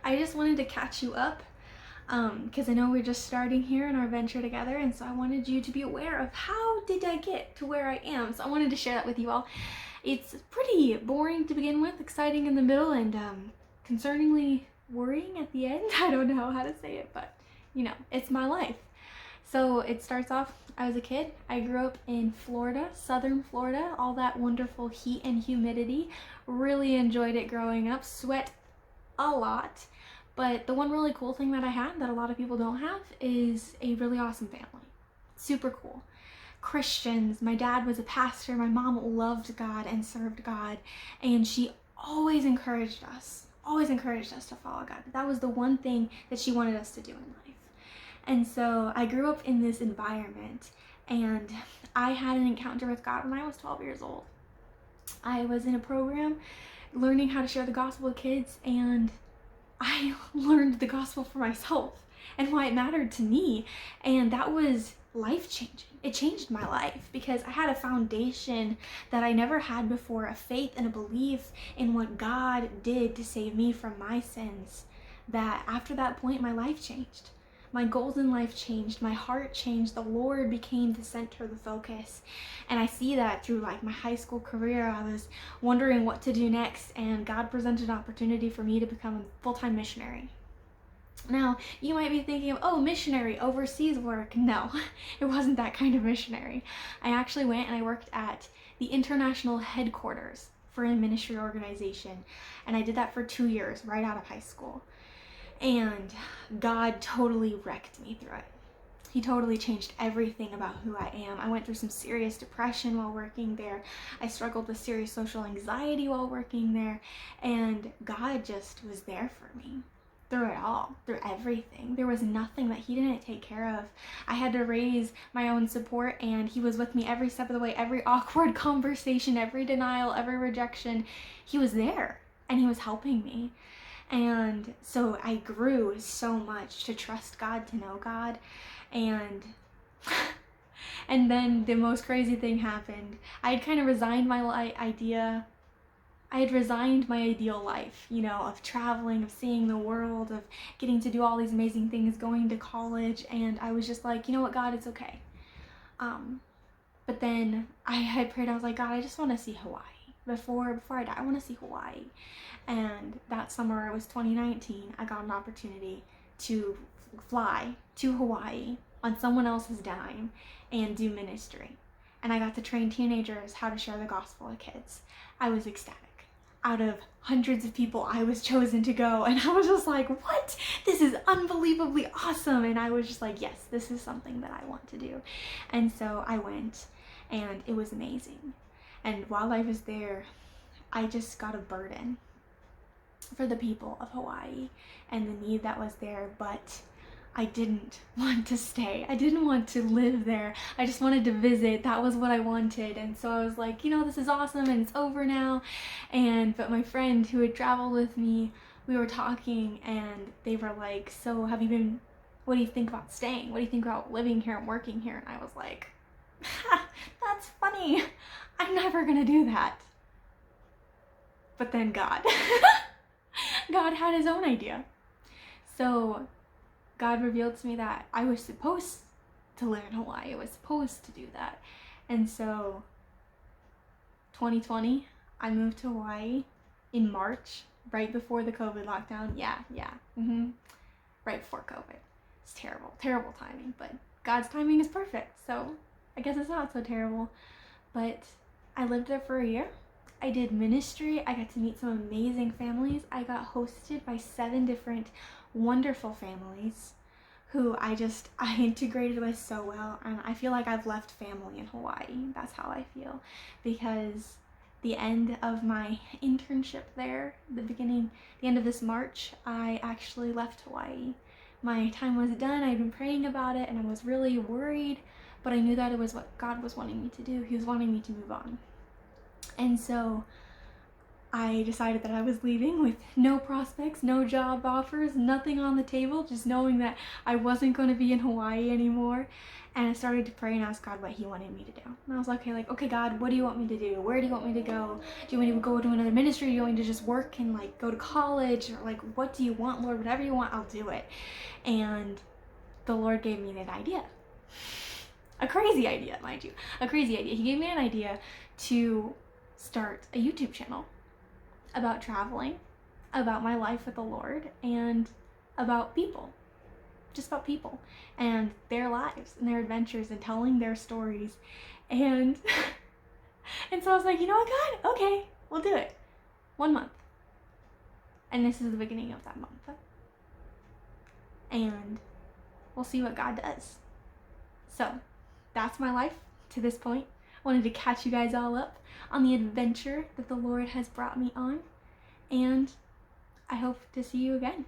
I just wanted to catch you up because I know we're just starting here in our venture together, and so I wanted you to be aware of how did I get to where I am. So I wanted to share that with you all. It's pretty boring to begin with, exciting in the middle, and concerningly worrying at the end. I don't know how to say it, but you know, it's my life. So it starts off, I was a kid. I grew up in Florida, southern Florida, all that wonderful heat and humidity. Really enjoyed it growing up, sweat a lot. But the one really cool thing that I had that a lot of people don't have is a really awesome family. Super cool. Christians. My dad was a pastor. My mom loved God and served God. And she always encouraged us to follow God. That was the one thing that she wanted us to do in life. And so I grew up in this environment, and I had an encounter with God when I was 12 years old. I was in a program learning how to share the gospel with kids, and I learned the gospel for myself and why it mattered to me. And that was life-changing. It changed my life because I had a foundation that I never had before, a faith and a belief in what God did to save me from my sins, that after that point, my life changed. My goals in life changed, my heart changed, the Lord became the center, the focus. And I see that through like my high school career. I was wondering what to do next, and God presented an opportunity for me to become a full-time missionary. Now, you might be thinking, oh, missionary, overseas work. No, it wasn't that kind of missionary. I actually went and I worked at the international headquarters for a ministry organization, and I did that for 2 years right out of high school. And God totally wrecked me through it. He totally changed everything about who I am. I went through some serious depression while working there. I struggled with serious social anxiety while working there. And God just was there for me through it all, through everything. There was nothing that He didn't take care of. I had to raise my own support, and He was with me every step of the way, every awkward conversation, every denial, every rejection. He was there, and He was helping me. And so I grew so much to trust God, to know God. And and then the most crazy thing happened. I had kind of resigned my ideal life, you know, of traveling, of seeing the world, of getting to do all these amazing things, going to college. And I was just like, you know what, God, it's okay. But then I had prayed, I was like, God, I just want to see Hawaii. Before I die, I want to see Hawaii. And that summer, it was 2019, I got an opportunity to fly to Hawaii on someone else's dime and do ministry. And I got to train teenagers how to share the gospel with kids. I was ecstatic. Out of hundreds of people, I was chosen to go, and I was just like, what? This is unbelievably awesome. And I was just like, yes, this is something that I want to do. And so I went, and it was amazing. And while I was there, I just got a burden for the people of Hawaii and the need that was there, but I didn't want to stay. I didn't want to live there. I just wanted to visit. That was what I wanted. And so I was like, you know, this is awesome and it's over now. But my friend who had traveled with me, we were talking, and they were like, so what do you think about staying? What do you think about living here and working here? And I was like, that's funny. I'm never gonna do that. But then God had His own idea. So God revealed to me that I was supposed to live in Hawaii. I was supposed to do that. And so 2020, I moved to Hawaii in March, right before the COVID lockdown. Right before COVID. It's terrible timing, but God's timing is perfect. So I guess it's not so terrible. But I lived there for a year. I did ministry. I got to meet some amazing families. I got hosted by 7 different wonderful families who I integrated with so well. And I feel like I've left family in Hawaii. That's how I feel. Because the end of my internship there, the end of this March, I actually left Hawaii. My time was done. I'd been praying about it, and I was really worried, but I knew that it was what God was wanting me to do. He was wanting me to move on. And so I decided that I was leaving with no prospects, no job offers, nothing on the table, just knowing that I wasn't going to be in Hawaii anymore. And I started to pray and ask God what he wanted me to do. And I was like, okay, God, what do you want me to do? Where do you want me to go? Do you want me to go to another ministry? Do you want me to just work and like go to college? Or like, what do you want, Lord? Whatever you want, I'll do it. And the Lord gave me an idea. A crazy idea, mind you. A crazy idea. He gave me an idea to start a YouTube channel about traveling, about my life with the Lord, and about people. Just about people and their lives and their adventures and telling their stories. And so I was like, you know what, God? Okay, we'll do it. 1 month. And this is the beginning of that month. And we'll see what God does. So that's my life to this point. I wanted to catch you guys all up on the adventure that the Lord has brought me on. And I hope to see you again.